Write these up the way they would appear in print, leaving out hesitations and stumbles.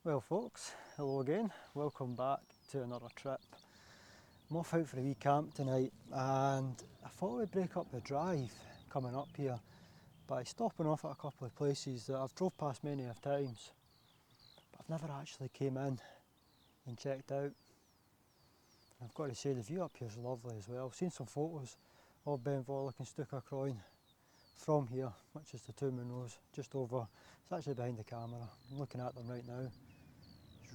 Well folks, hello again, welcome back to another trip. I'm off out for a wee camp tonight and I thought I'd break up the drive coming up here by stopping off at a couple of places that I've drove past many of times but I've never actually came in and checked out. I've got to say the view up here is lovely as well. I've seen some photos of Ben Vorlich and Snugpak from here, which is the two Munros just over. It's actually behind the camera, I'm looking at them right now.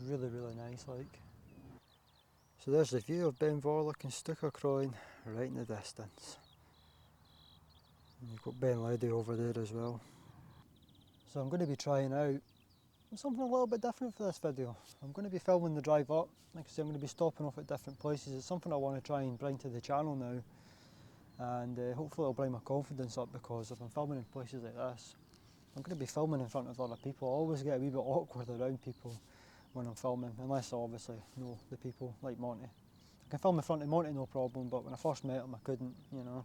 It's really nice like. So there's the view of Ben Vorlich and Snugpak right in the distance. And you've got Ben Ledi over there as well. So I'm going to be trying out something a little bit different for this video. I'm going to be filming the drive up. Like I say, I'm going to be stopping off at different places. It's something I want to try and bring to the channel now. And hopefully it'll bring my confidence up, because if I'm filming in places like this, I'm going to be filming in front of other people. I always get a wee bit awkward around people when I'm filming, unless I obviously know the people, like Monty. I can film in front of Monty no problem, but when I first met him I couldn't, you know.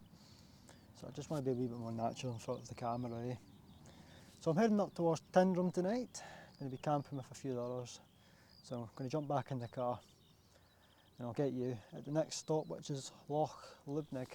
So I just want to be a wee bit more natural in front of the camera, eh? So I'm heading up towards Tyndrum tonight. I'm going to be camping with a few others. So I'm going to jump back in the car and I'll get you at the next stop, which is Loch Lubnaig.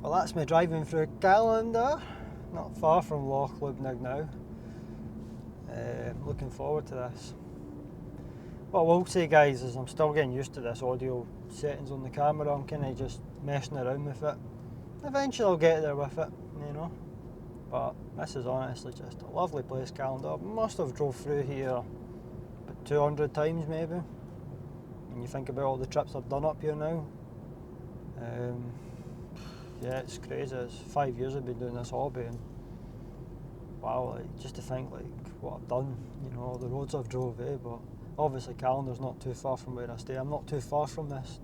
Well, that's me driving through Callander, not far from Loch Lubnaig now. Looking forward to this. What I will say, guys, is I'm still getting used to this audio settings on the camera. I'm kind of just messing around with it. Eventually I'll get there with it, you know. But this is honestly just a lovely place, Callander. I must have drove through here about 200 times maybe. When you think about all the trips I've done up here now. Yeah, it's crazy. It's 5 years I've been doing this hobby, and wow, like, just to think like what I've done, you know, all the roads I've drove, but obviously Callander's not too far from where I stay. I'm not too far from this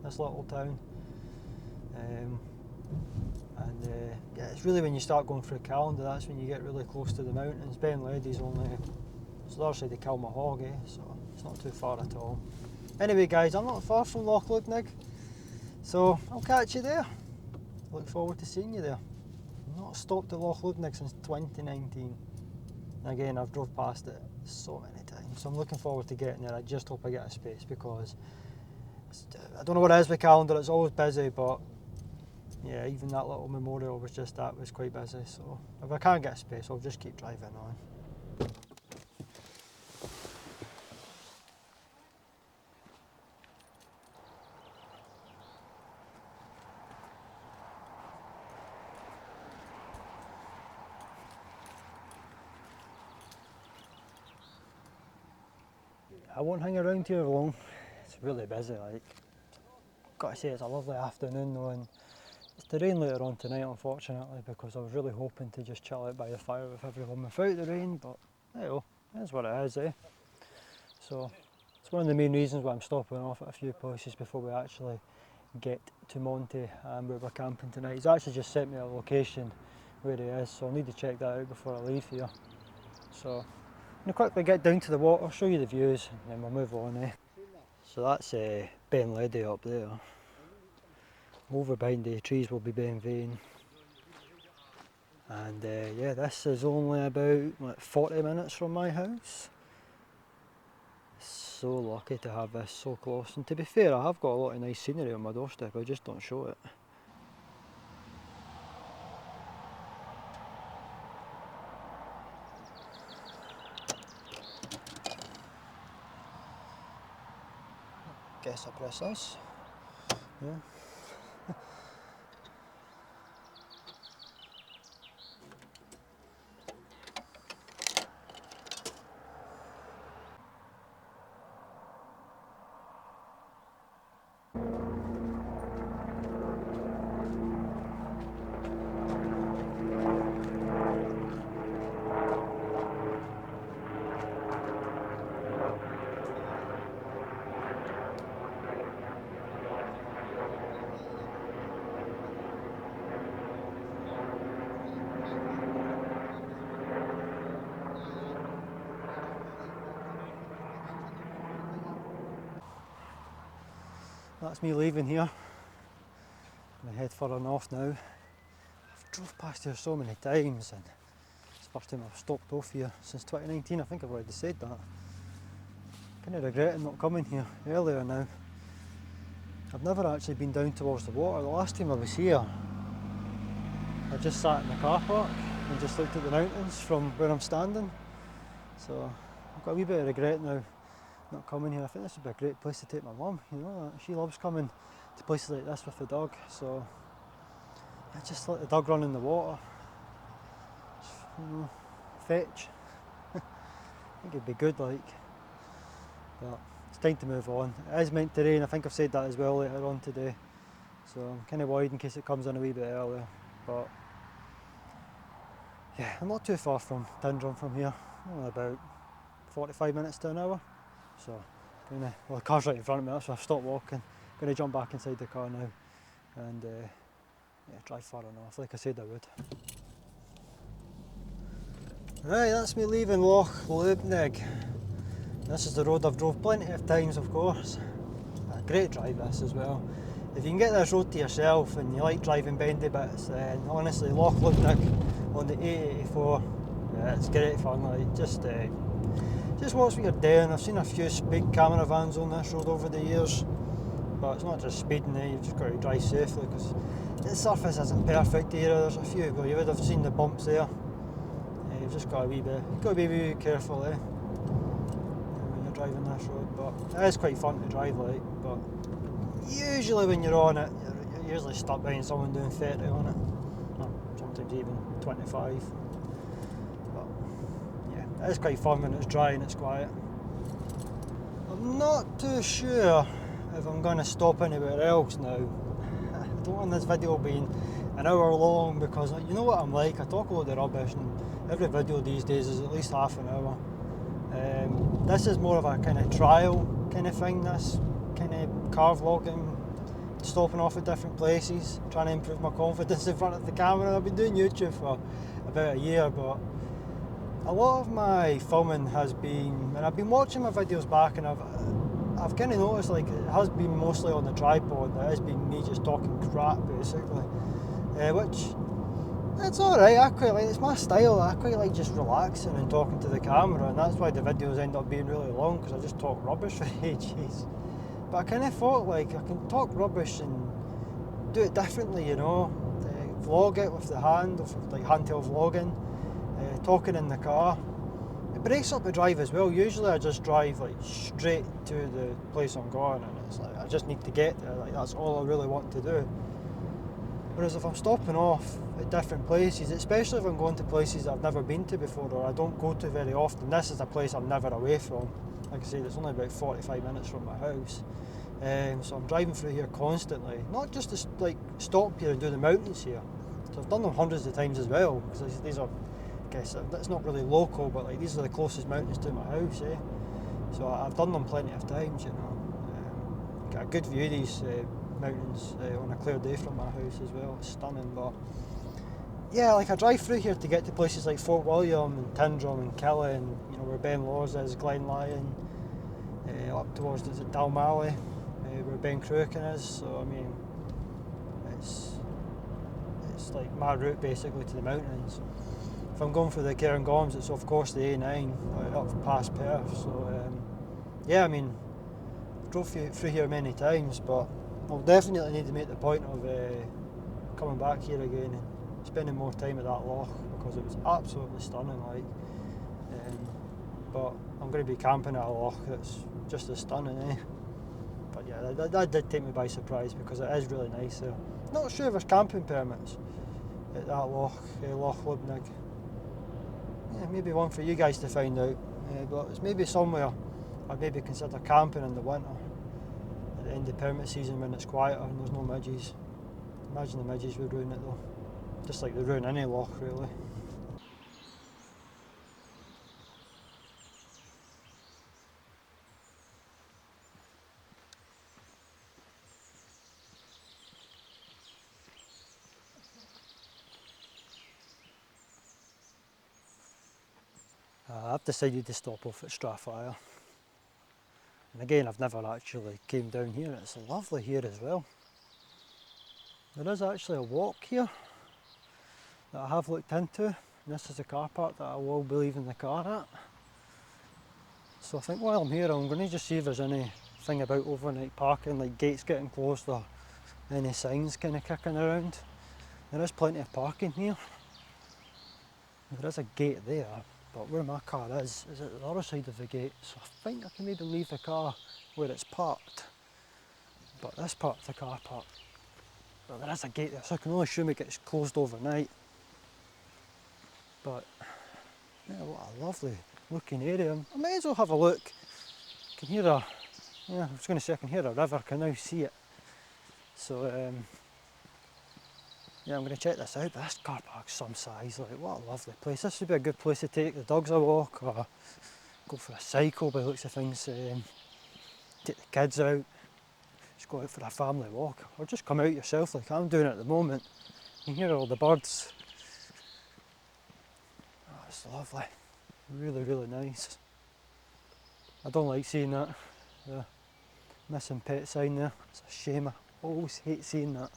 little town, yeah, it's really when you start going through Callander, that's when you get really close to the mountains. Ben Ledi's only, it's the other side of Kilmahog, so it's not too far at all. Anyway guys, I'm not far from Loch Lubnaig, so I'll catch you there. Look forward to seeing you there. I've not stopped at Loch Lubnaig since 2019. And again, I've drove past it so many times, so I'm looking forward to getting there. I just hope I get a space, because I don't know what it is with Callander, it's always busy, but yeah, even that little memorial was quite busy, so if I can't get a space, I'll just keep driving on. I won't hang around here long, it's really busy like. Gotta say, it's a lovely afternoon though, and it's to rain later on tonight unfortunately, because I was really hoping to just chill out by the fire with everyone without the rain, but hey oh, it is what it is, eh? So it's one of the main reasons why I'm stopping off at a few places before we actually get to Monty and where we're camping tonight. He's actually just sent me a location where he is, so I'll need to check that out before I leave here. So I'm going to quickly get down to the water, show you the views, and then we'll move on, eh? So that's Ben Ledi up there. Over behind the trees will be Ben Vane. And yeah, this is only about 40 minutes from my house. So lucky to have this so close. And to be fair, I have got a lot of nice scenery on my doorstep, I just don't show it. guess I press this. Yeah. That's me leaving here. I'm gonna head further north now. I've drove past here so many times and it's the first time I've stopped off here since 2019. I think I've already said that. Kind of regretting not coming here earlier now. I've never actually been down towards the water. The last time I was here, I just sat in the car park and just looked at the mountains from where I'm standing. So I've got a wee bit of regret now not coming here. I think this would be a great place to take my mum, you know, she loves coming to places like this with the dog, so I just let the dog run in the water, just, you know, fetch. I think it'd be good, like, but it's time to move on. It is meant to rain, I think I've said that as well later on today, so I'm kind of worried in case it comes in a wee bit earlier, but yeah, I'm not too far from Tindrum from here, only about 45 minutes to an hour. So, well, the car's right in front of me, so I've stopped walking. Going to jump back inside the car now and yeah, drive far enough, like I said I would. Right, that's me leaving Loch Lubnaig. This is the road I've drove plenty of times, of course. A great drive this as well. If you can get this road to yourself and you like driving bendy bits, then honestly Loch Lubnaig on the 884, yeah, it's great fun. Like, just watch what you're doing. I've seen a few speed camera vans on this road over the years, but it's not just speeding, you've just got to drive safely because the surface isn't perfect here. There's a few, well, you would have seen the bumps there. You've just got to be a wee careful when you're driving this road, but it is quite fun to drive, like, but usually when you're on it, you're usually stuck behind someone doing 30 on it, or sometimes even 25. It is quite fun when it's dry and it's quiet. I'm not too sure if I'm going to stop anywhere else now. I don't want this video being an hour long because you know what I'm like, I talk a load of rubbish and every video these days is at least half an hour. This is more of a kind of trial kind of thing, this kind of car vlogging, stopping off at different places, trying to improve my confidence in front of the camera. I've been doing YouTube for about a year, but a lot of my filming has been, and I've been watching my videos back and I've kind of noticed like it has been mostly on the tripod. It has been me just talking crap basically, which it's alright, I quite like, it's my style. I quite like just relaxing and talking to the camera, and that's why the videos end up being really long because I just talk rubbish for ages. But I kind of thought like I can talk rubbish and do it differently, you know, vlog it with the hand, like handheld vlogging. Talking in the car, it breaks up the drive as well. Usually I just drive like straight to the place I'm going and it's like I just need to get there, like that's all I really want to do. Whereas if I'm stopping off at different places, especially if I'm going to places that I've never been to before or I don't go to very often, this is a place I'm never away from. Like I said, it's only about 45 minutes from my house, so I'm driving through here constantly, not just to like stop here and do the mountains here. So I've done them hundreds of times as well because these are, I guess that's not really local, but like these are the closest mountains to my house, so I've done them plenty of times, you know. Get a good view of these mountains on a clear day from my house as well. It's stunning. But yeah, like I drive through here to get to places like Fort William and Tindrum and Killa and, you know, where Ben Laws is, Glen Lyon, up towards Dalmally, where Ben Cruiken is. So I mean, it's like my route basically to the mountains. If I'm going for the Cairngorms, it's of course the A9 up past Perth. So yeah, I mean, I've drove through here many times, but I'll definitely need to make the point of coming back here again and spending more time at that loch because it was absolutely stunning. Like, but I'm going to be camping at a loch that's just as stunning, But yeah, yeah, that did take me by surprise because it is really nice there. Not sure if there's camping permits at that Loch Lubnaig. Yeah, maybe one for you guys to find out. But it's maybe somewhere I'd maybe consider camping in the winter at the end of permit season when it's quieter and there's no midges. Imagine the midges would ruin it though. Just like they ruin any loch really. I've decided to stop off at Strathfire. And again, I've never actually came down here. It's lovely here as well. There is actually a walk here that I have looked into. And this is the car park that I will be leaving the car at. So I think while I'm here, I'm going to just see if there's anything about overnight parking, like gates getting closed or any signs kind of kicking around. There is plenty of parking here. There is a gate there, but where my car is at the other side of the gate, so I think I can maybe leave the car where it's parked. But this part of the car park, well, there is a gate there, so I can only assume it gets closed overnight. But yeah, what a lovely looking area. I might as well have a look. I can hear I was going to say I can hear a river, I can now see it. So yeah, I'm going to check this out. But this car park's some size, like what a lovely place. This would be a good place to take the dogs a walk or go for a cycle by the looks of things. Take the kids out, just go out for a family walk or just come out yourself like I'm doing at the moment. You can hear all the birds. Oh, it's lovely. Really, really nice. I don't like seeing that, the missing pet sign there. It's a shame, I always hate seeing that.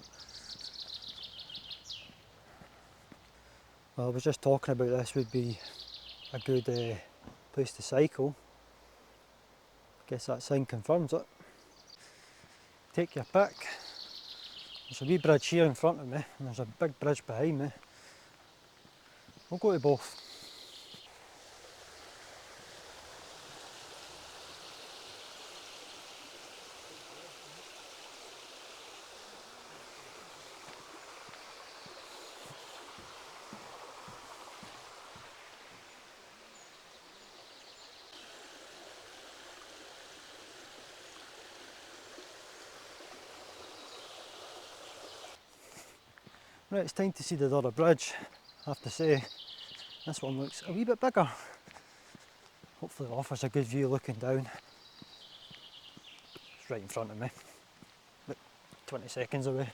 Well, I was just talking about this would be a good place to cycle. I guess that sign confirms it. Take your pick. There's a wee bridge here in front of me and there's a big bridge behind me. We'll go to both. Right, it's time to see the other bridge. I have to say, this one looks a wee bit bigger. Hopefully it offers a good view looking down. It's right in front of me, about 20 seconds away,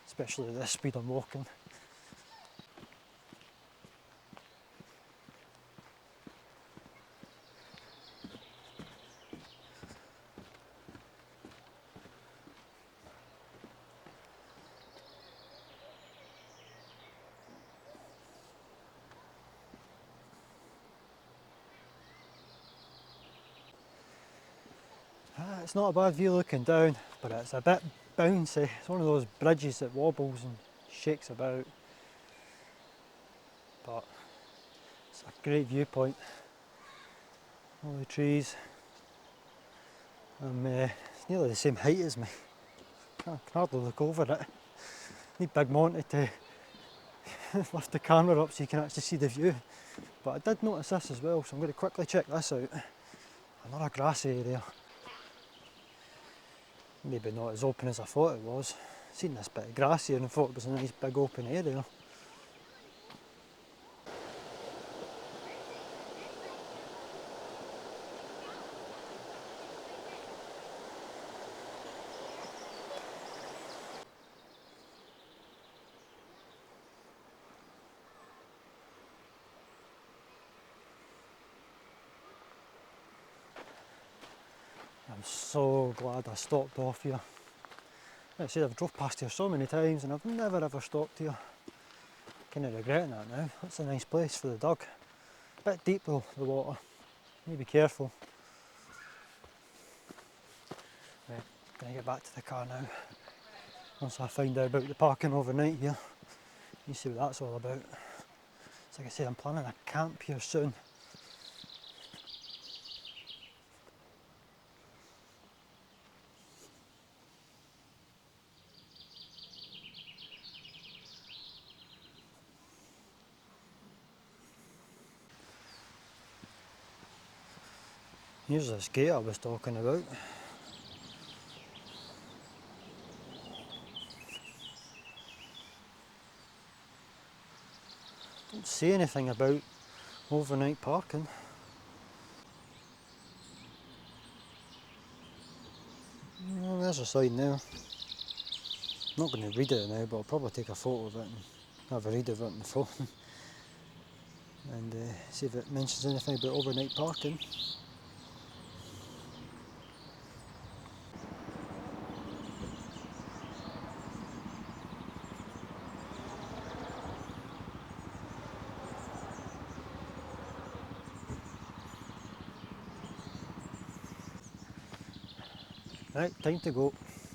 especially at this speed I'm walking. It's not a bad view looking down, but it's a bit bouncy. It's one of those bridges that wobbles and shakes about. But it's a great viewpoint. All the trees. It's nearly the same height as me. I can hardly look over it. Need Big Monty to lift the camera up so you can actually see the view. But I did notice this as well, so I'm going to quickly check this out. Another grassy area. Maybe not as open as I thought it was. Seen this bit of grass here and thought it was a nice big open area. I'm so glad I stopped off here. Like I said, I've drove past here so many times and I've never ever stopped here. Kind of regretting that now. That's a nice place for the dog. A bit deep though, the water. You need to be careful. Right, gonna get back to the car now. Once I find out about the parking overnight here, you see what that's all about. So like I said, I'm planning a camp here soon. Here's this gate I was talking about. Don't see anything about overnight parking. Well, there's a sign there. I'm not going to read it now, but I'll probably take a photo of it and have a read of it on the phone and see if it mentions anything about overnight parking. Right, time to go.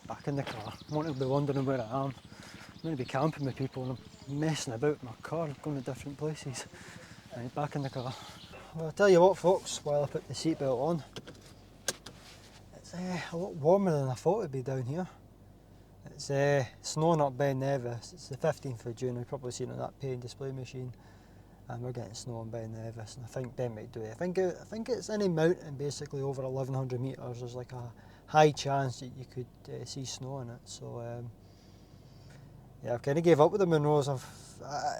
Back in the car. I want to be wondering where I am. I'm going to be camping with people and I'm messing about in my car, going to different places. Right, back in the car. Well, I'll tell you what folks, while I put the seatbelt on, it's a lot warmer than I thought it'd be down here. It's snowing up Ben Nevis. It's the 15th of June, I've probably seen it on that pay and display machine. And we're getting snow on Ben Nevis, and I think Ben might do it. I think it's any mountain basically over 1100 metres, there's like a high chance that you could see snow in it. So yeah, I've kind of gave up with the Munros.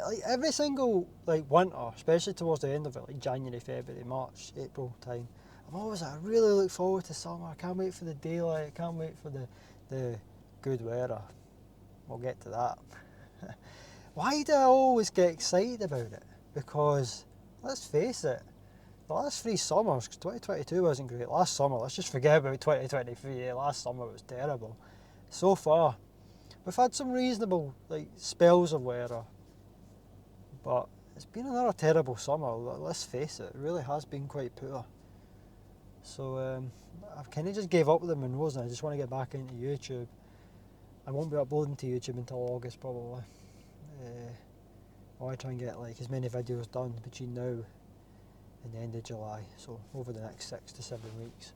Like every single like winter, especially towards the end of it, like January, February, March, April time, I really look forward to summer. I can't wait for the daylight. I can't wait for the good weather. We'll get to that. Why do I always get excited about it? Because let's face it, the last 3 summers, 2022 wasn't great. Last summer, let's just forget about 2023. Last summer was terrible. So far, we've had some reasonable like spells of weather, but it's been another terrible summer. Let's face it, it really has been quite poor. So I've kind of just gave up with the Munros and I just want to get back into YouTube. I won't be uploading to YouTube until August probably. I want to try and get like as many videos done between now and the end of July, so over the next 6 to 7 weeks.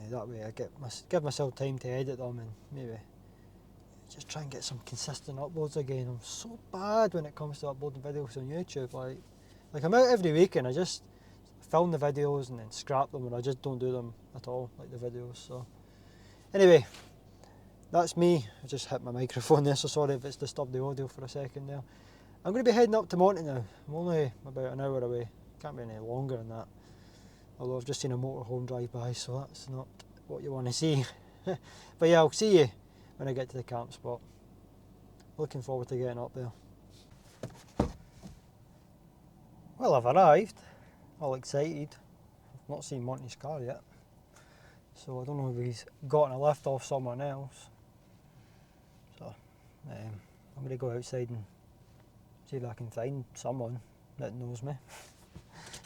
That way I give myself time to edit them and maybe just try and get some consistent uploads again. I'm so bad when it comes to uploading videos on YouTube. Like I'm out every week and I just film the videos and then scrap them, and I just don't do them at all, like the videos. So anyway, that's me. I just hit my microphone there, so sorry if it's disturbed the audio for a second there. I'm going to be heading up to Monty now. I'm only about an hour away. Can't be any longer than that. Although I've just seen a motorhome drive by, so that's not what you want to see. But yeah, I'll see you when I get to the camp spot. Looking forward to getting up there. Well, I've arrived. All excited. I've not seen Monty's car yet. So I don't know if he's gotten a lift off someone else. So I'm going to go outside and see if I can find someone that knows me.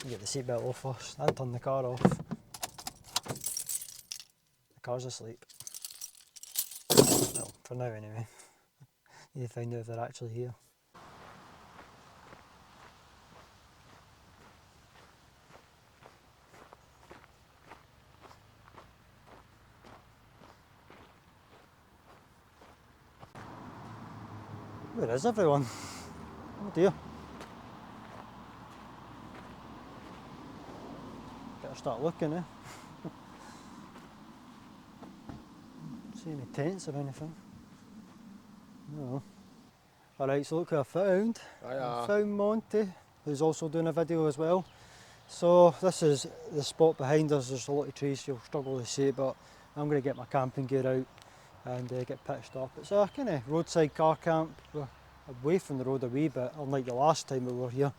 Get the seatbelt off first and turn the car off. The car's asleep. Well, for now anyway. Need to find out if they're actually here. Where is everyone? Oh dear. Better start looking, eh? See any tents or anything? No. Alright, so look who I found. I found Monty, who's also doing a video as well. So this is the spot behind us. There's a lot of trees, you'll struggle to see it, but I'm going to get my camping gear out and get pitched up. It's a kind of roadside car camp. We're away from the road a wee bit, unlike the last time we were here.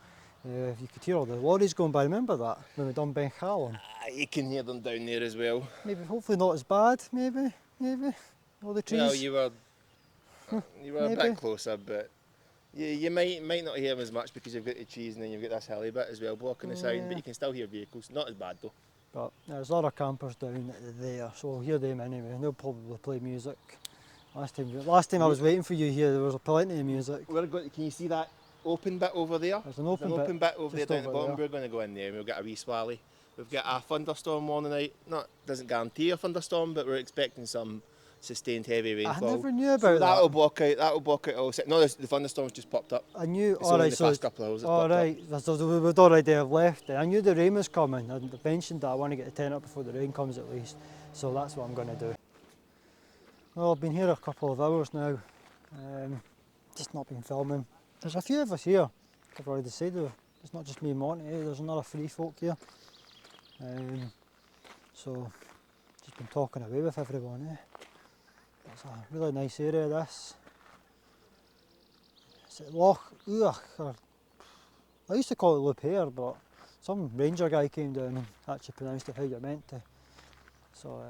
You could hear all the lorries going by, remember that? When we done Ben Callum. You can hear them down there as well. Maybe, hopefully not as bad, maybe. All the trees. Well, you were a bit closer, but you might not hear them as much because you've got the trees and then you've got this hilly bit as well blocking the sound, but you can still hear vehicles. Not as bad though. But there's other campers down there, so we'll hear them anyway, and they'll probably play music. Last time I was waiting for you here, there was plenty of music. Can you see that open bit over there? There's an open bit over there down the bottom. There. We're going to go in there and we'll get a wee swally. We've got a thunderstorm on the night. Doesn't guarantee a thunderstorm, but we're expecting some sustained heavy rainfall. I never knew about so that'll that. block out all. No, the thunderstorms just popped up. I knew. It's only the past couple of hours. Alright, we would already have left. I knew the rain was coming. I mentioned that I want to get the tent up before the rain comes at least. So that's what I'm going to do. Well, I've been here a couple of hours now. Just not been filming. There's a few of us here. I've already said though. It's not just me and Monty. There's another free folk here. So just been talking away with everyone. It's a really nice area, this. Is it Loch Iubhair? I used to call it Iubhair, but some ranger guy came down and actually pronounced it how you're meant to. So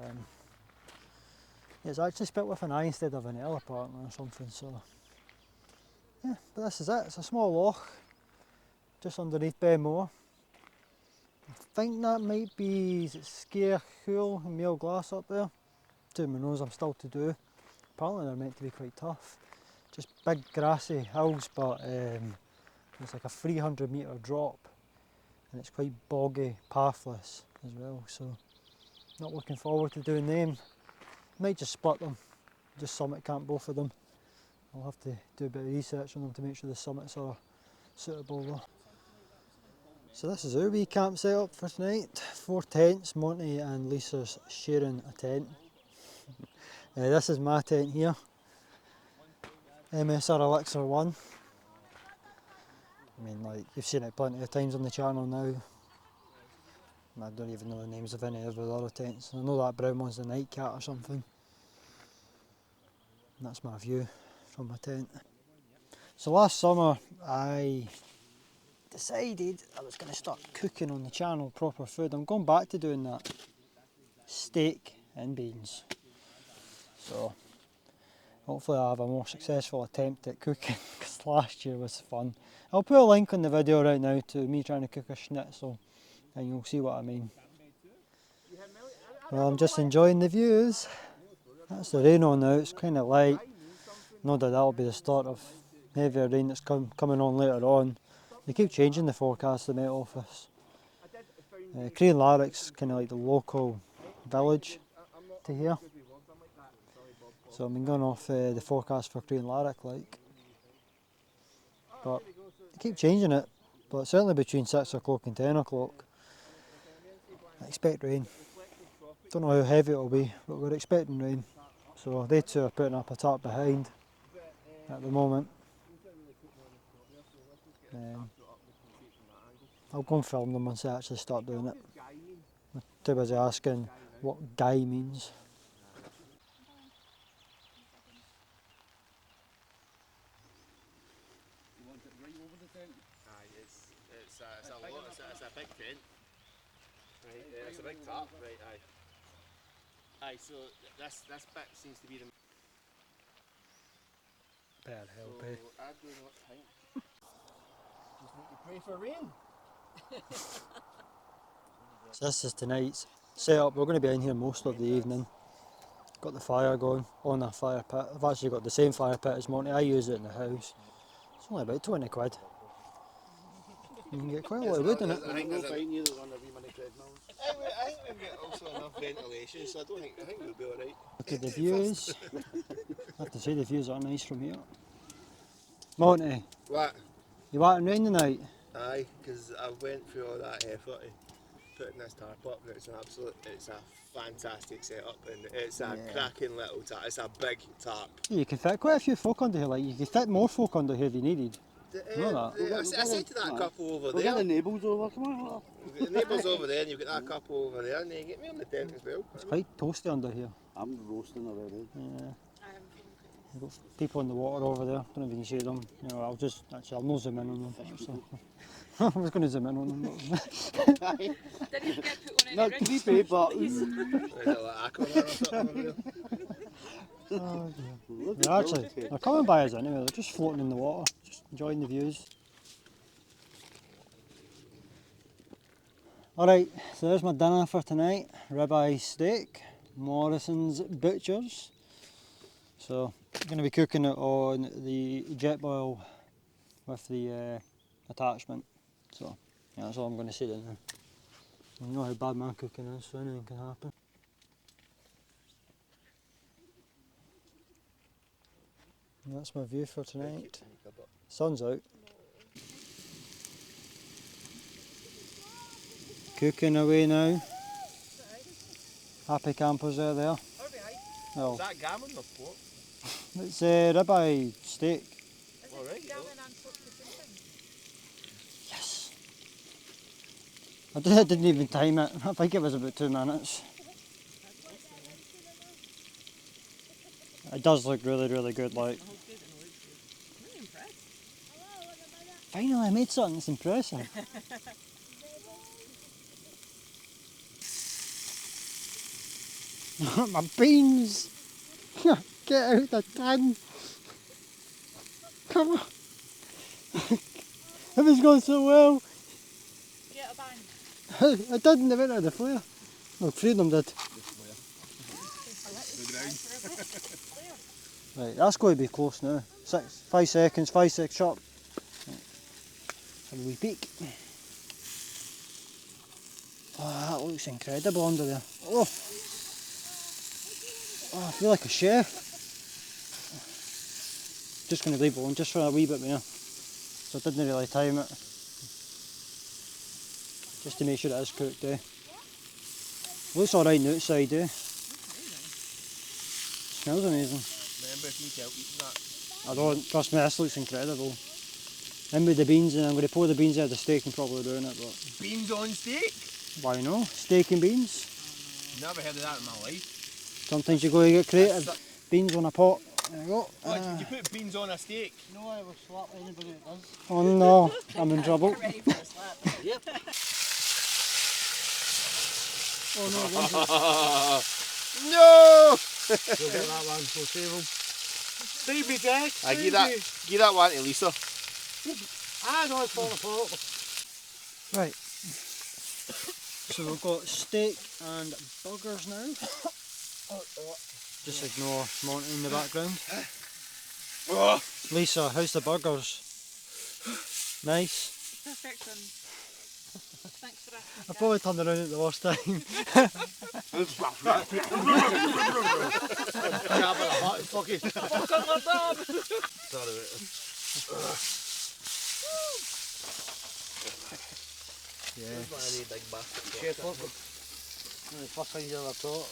it's actually spelled with an I instead of an L apparently or something. So yeah, but this is it. It's a small loch just underneath Benmore. I think that might be, is it Scare Hool and Mail Glass up there? To my nose, I'm still to do. Apparently they're meant to be quite tough. Just big grassy hills, but it's like a 300 metre drop and it's quite boggy, pathless as well, so not looking forward to doing them. Might just split them, just summit camp both of them. I'll have to do a bit of research on them to make sure the summits are suitable though. So this is our wee camp setup for tonight. 4 tents, Monty and Lisa's sharing a tent. This is my tent here. MSR Elixir 1. I mean, like, you've seen it plenty of times on the channel now. I don't even know the names of any of the other tents. I know that brown one's the Nightcat or something. And that's my view from my tent. So last summer I decided I was going to start cooking on the channel proper food. I'm going back to doing that. Steak and beans. So hopefully I'll have a more successful attempt at cooking because last year was fun. I'll put a link on the video right now to me trying to cook a schnitzel and you'll see what I mean. Well, I'm just enjoying the views. That's the rain on now, it's kind of light. No doubt that'll be the start of heavier rain that's coming on later on. They keep changing the forecast in the Met Office. Larrick's kind of like the local village to here. So I've been going off the forecast for Larrick like. But they keep changing it, but certainly between 6 o'clock and 10 o'clock. I expect rain. Don't know how heavy it'll be, but we're expecting rain. So they two are putting up a tarp behind at the moment. I'll go and film them once I actually start doing it. I'm too busy asking what guy means. It's a big tent. Right, it's a big tarp, right, aye. So this bit seems to be the... Better help, so I do not think... Just need to pray for rain. So this is tonight's setup. We're going to be in here most of the evening. Got the fire going on a fire pit. I've actually got the same fire pit as Monty. I use it in the house. It's only about 20 quid. You can get quite a lot of wood in it. I think we've got also enough ventilation, so I think we'll be alright. Look at the views. I have to say the views are nice from here. Monty, What? you want rain tonight? Aye, because I went through all that effort to putting this tarp up and it's a fantastic setup and it's a cracking little tarp, it's a big tarp. Yeah, you can fit quite a few folk under here, like you could fit more folk under here if you needed. You know that? I said to that couple over there. We'll get the neighbours over, come on. You've got the neighbours over there and you've got that couple over there and then you get me on the tent as well. It's quite toasty under here. I'm roasting already. Yeah. We've got people in the water over there, don't know if you can see them. You know, I'll no zoom in on them. So. I was going to zoom in on them. Did you get put on any Not creepy, but... There's a little aquaman or something over there. Oh, yeah. They're coming by us anyway, they're just floating in the water, just enjoying the views. Alright, so there's my dinner for tonight. Ribeye steak, Morrison's Butchers. So, I'm going to be cooking it on the Jetboil with the attachment. So, yeah, that's all I'm going to say now. You know how bad my cooking is, so anything can happen. That's my view for tonight. Sun's out. Cooking away now. Happy campers out there. Well, Is that gammon or pork? it's ribeye steak. Alright. Yes. I didn't even time it. I think it was about 2 minutes. It does look really, really good. Like, Really impressed. finally I made something that's impressive. My beans! Get out the tin! Come on! It was going so well! Get a bang. I didn't, they went out of the flare. No, 3 of them did. Right, that's going to be close now. 5 seconds, 5 seconds sharp. Right. Have a wee peek. Oh, that looks incredible under there. Oh, I feel like a chef. Just going to leave it on just for a wee bit more. So I didn't really time it. Just to make sure it is cooked, eh? Looks alright on the outside, eh? Smells amazing. Remember, if you need help eating that. I don't, trust me, this looks incredible. In with the beans, and I'm going to pour the beans out of the steak and probably ruin it, but Beans on steak? why no? Steak and beans. Never heard of that in my life. Sometimes you got to get creative. Beans on a pot. There you go. What, you put beans on a steak? No, I will slap anybody that does. Oh no, I'm in trouble. Ready for a slap. Yep. Oh no, No! You'll get that one, we'll save him. Baby Jack, I give that one to Lisa. I know it's falling apart. Right. So we've got steak and burgers now. Just ignore Monty in the background. Oh. Lisa, how's the burgers? Nice. Perfection. Thanks for asking. I probably turned around at the worst time. Fucking. Sorry, Yes. Chef, look. The first thing you ever taught.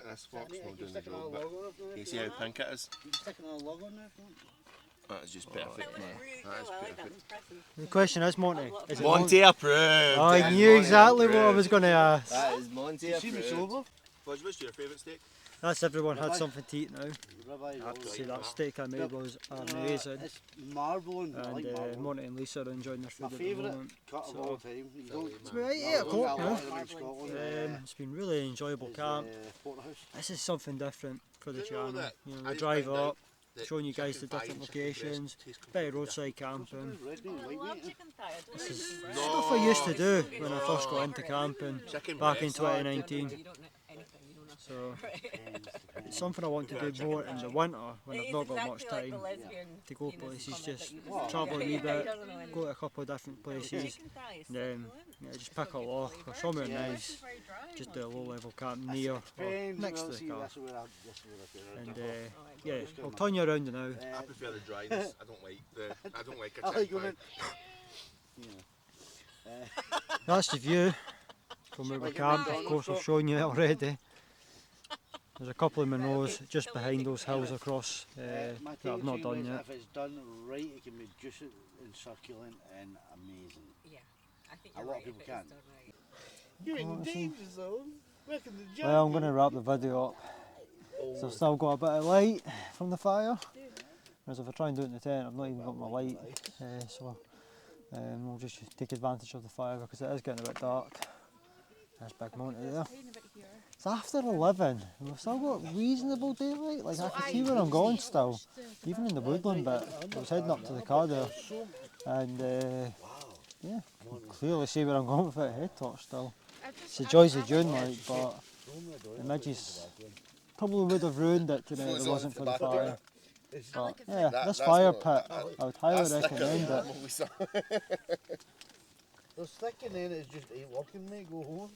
This fork's not doing the job, but you see how pink it is? You sticking a log on there? That is just perfect, man. That is perfect. The question is, Monty. Is it Monty approved! Oh, I knew exactly what I was going to ask. That is Monty You see me approved. sober? What's your favourite steak? That's everyone had something to eat now. Ribeye, I've got See, you. that steak I made was amazing. It's marbling. I like And marbling. Monty and Lisa are enjoying their My food at the favourite moment. cut of all time. You don't. It's about 8 Not o'clock a now. lot of them in Scotland. It's been really enjoyable Is, camp. Porterhouse. This is something different for the Do you know channel. that You know, I we just drive found out up, that showing you guys the chicken thigh different and chicken breast locations, taste bit of completely roadside camping. Red meat, I white love meat. chicken thigh. I don't This like is chicken breast. stuff I used to do when I first got into camping Chicken back in breast. 2019. You don't know anything. You know nothing. So it's something I want to do more in the winter when I've not got much time to go places. Just travel a wee bit, go to a couple of different places, and then just pick a loch or somewhere nice. Just do a low level camp near or next to the car. And yeah, I'll turn you around now. I prefer the dryness. I don't like a I like chicken going thigh. That's the view from where we camp. Of course, I've shown you it already. There's a couple of minnows just behind those hills across that I've not done yet. If it's done right, it can be juicy and succulent and amazing. Yeah, I think A you're lot right of people if it is can't. done right. You're in danger zone. Back in the Well, I'm going to wrap the video up. So I've still got a bit of light from the fire. Whereas if I try and do it in the tent, I've not even got my light. So we'll just take advantage of the fire because it is getting a bit dark. There's Big Monty there. It's after 11 and we've still got reasonable daylight. Like I can see where I'm going still. Even in the woodland bit. I was heading up to the car there. And yeah, I can clearly see where I'm going without a head torch still. It's the joys of June, like, but the midges probably would have ruined it today if it wasn't for the fire. But yeah, this fire pit, I would highly recommend it. The sticking in is just ain't working, mate. Go home.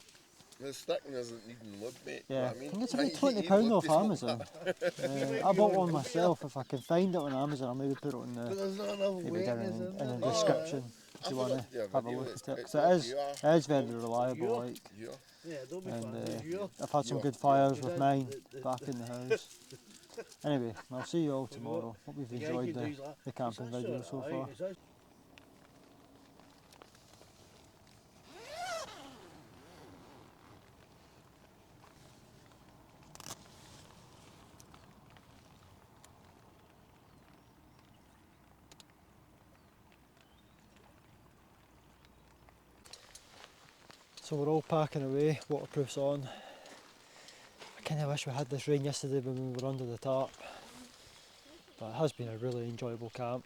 The sticking isn't needing lube, mate. Yeah, You know what I mean? it's about You £20 need lube off to smoke Amazon. that. I bought one myself. If I can find it on Amazon, I'll maybe put it on But the there's not enough maybe weight down in in the there. description I if you want forgot to do to a have a video. look at it. It's Because off it is very reliable. Like, you. Yeah, don't be and funny. I've had some Yeah. good fires You with did mine the- back in the house. Anyway, I'll see you all tomorrow. Hope you've enjoyed the camping video so far. So we're all packing away, waterproof's on. I kind of wish we had this rain yesterday when we were under the tarp. But it has been a really enjoyable camp.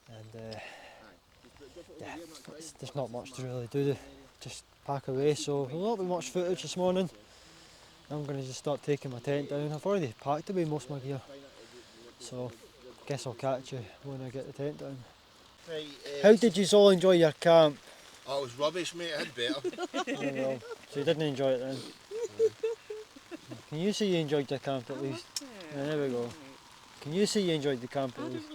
And yeah, there's not much to really do, just pack away. So there'll not be much footage this morning. I'm going to just start taking my tent down. I've already packed away most of my gear. So I guess I'll catch you when I get the tent down. Right, How did you all enjoy your camp? Oh, it was rubbish, mate. I had better. Oh, well, so you didn't enjoy it then? Can you say you enjoyed the camp at least? Yeah, there we go. Can you say you enjoyed the camp at least?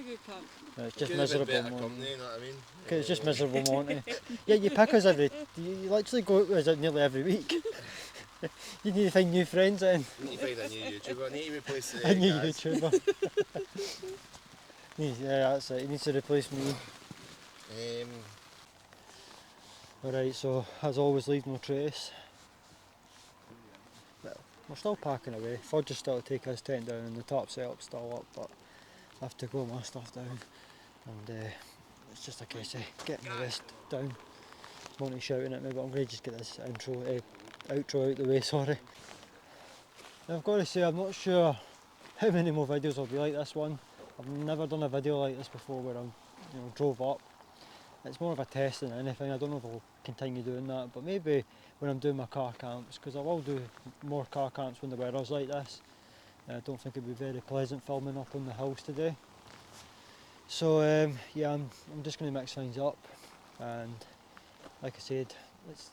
No, it's just Could have been miserable, better Monty. company, you know what I mean? Okay, it's just miserable, Monty. Yeah, you pick us you literally go out with us nearly every week. You need to find new friends then. I need to find a new YouTuber. I need to replace the A new guys. YouTuber. Yeah, that's it. He needs to replace me. Alright, so as always, leave no trace. Well, we're still packing away. Fudge is still to take his tent down and the top setup's still up, but I have to go my stuff down. And it's just a case of getting the rest down. Monty shouting at me, but I'm going to just get this outro out the way, sorry. Now I've got to say, I'm not sure how many more videos will be like this one. I've never done a video like this before where I drove up. It's more of a test than anything. I don't know if I'll continue doing that, but maybe when I'm doing my car camps, because I will do more car camps when the weather's like this. I don't think it'd be very pleasant filming up on the hills today. So yeah, I'm just going to mix things up, and like I said, it's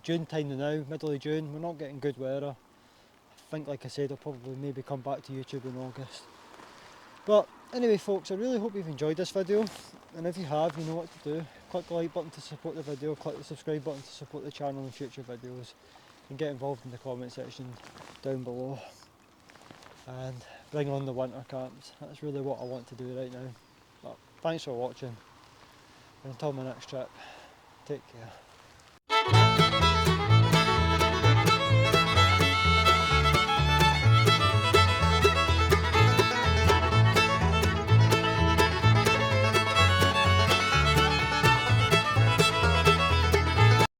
June time now, middle of June. We're not getting good weather. I think, like I said, I'll probably maybe come back to YouTube in August. But anyway, folks, I really hope you've enjoyed this video, and if you have, you know what to do. Click the like button to support the video, click the subscribe button to support the channel and future videos, and get involved in the comment section down below. And bring on the winter camps. That's really what I want to do right now. But thanks for watching, and until my next trip, take care.